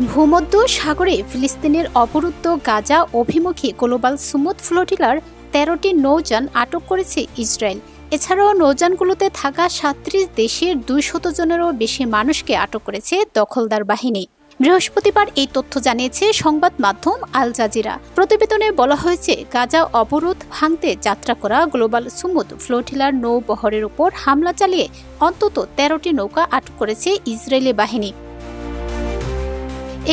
ভূমধ্য সাগরে ফিলিস্তিনের অবরুদ্ধ গাজা অভিমুখী গ্লোবাল স্মুথ ফ্লোটিলার ১৩টি নৌযান আটক করেছে ইসরায়েল। এছাড়াও নৌযানগুলোতে থাকা ৩৭ দেশের ২০০ জনেরও বেশি মানুষকে আটক করেছে দখলদার বাহিনী। বৃহস্পতিবার এই তথ্য জানিয়েছে সংবাদ মাধ্যম আল জাজিরা। প্রতিবেদনে বলা হয়েছে, গাজা অবরোধ ভাঙতে যাত্রা করা গ্লোবাল স্মুথ ফ্লোটিলার নৌবহরের উপর হামলা চালিয়ে অন্তত ১৩টি নৌকা আটক করেছে ইসরায়েলি বাহিনী।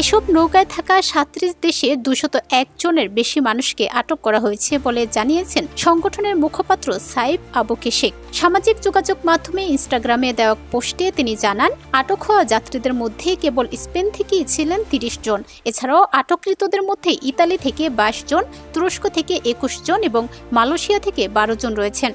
এসব নৌকায় থাকা ৩৭ দেশে ২০১ জনের বেশি মানুষকে আটক করা হয়েছে বলে জানিয়েছেন সংগঠনের মুখপাত্র সাইফ আবু কেশেক। সামাজিক যোগাযোগ মাধ্যমে ইনস্টাগ্রামে দেওয়া পোস্টে তিনি জানান, আটক হওয়া যাত্রীদের মধ্যে কেবল স্পেন থেকেই ছিলেন ৩০ জন। এছাড়াও আটককৃতদের মধ্যে ইতালি থেকে ২২ জন, তুরস্ক থেকে ২১ জন এবং মালয়েশিয়া থেকে ১২ জন রয়েছেন।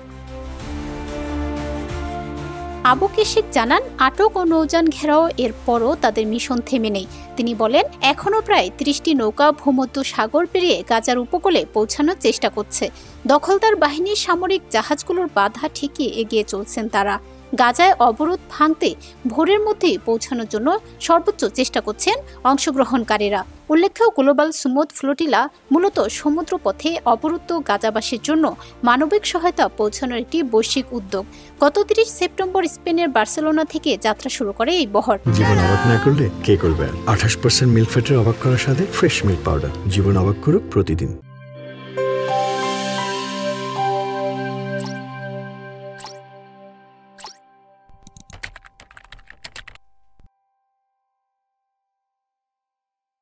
আবু কেশেক জানান, আটক ও নৌযান ঘেরাও এরপরও তাদের মিশন থেমে নেই। তিনি বলেন, এখনও প্রায় ৩০টি নৌকা ভূমধ্য সাগর পেরিয়ে গাজার উপকূলে পৌঁছানোর চেষ্টা করছে। দখলদার বাহিনীর সামরিক জাহাজগুলোর বাধা ঠেকিয়ে এগিয়ে চলছেন তারা। গাজায় অবরোধ ভাঙতে ভোরের মধ্যেই পৌঁছানোর জন্য সর্বোচ্চ চেষ্টা করছেন অংশগ্রহণকারীরা। উল্লেখ্য, গ্লোবাল স্মুথ ফ্লোটিলা মূলত সমুদ্রপথে অবরুদ্ধ গাজাবাসীর জন্য মানবিক সহায়তা পৌঁছানোর একটি বৈশ্বিক উদ্যোগ। গত ৩০ সেপ্টেম্বর স্পেনের বার্সেলোনা থেকে যাত্রা শুরু করে এই বহর। জীবন অবাক না করলে কে করবে? ২৮% মিল্ক ফ্যাটের অবাক করার সাথে ফ্রেশ মিল্ক পাউডার। জীবন অবাক করুক প্রতিদিন।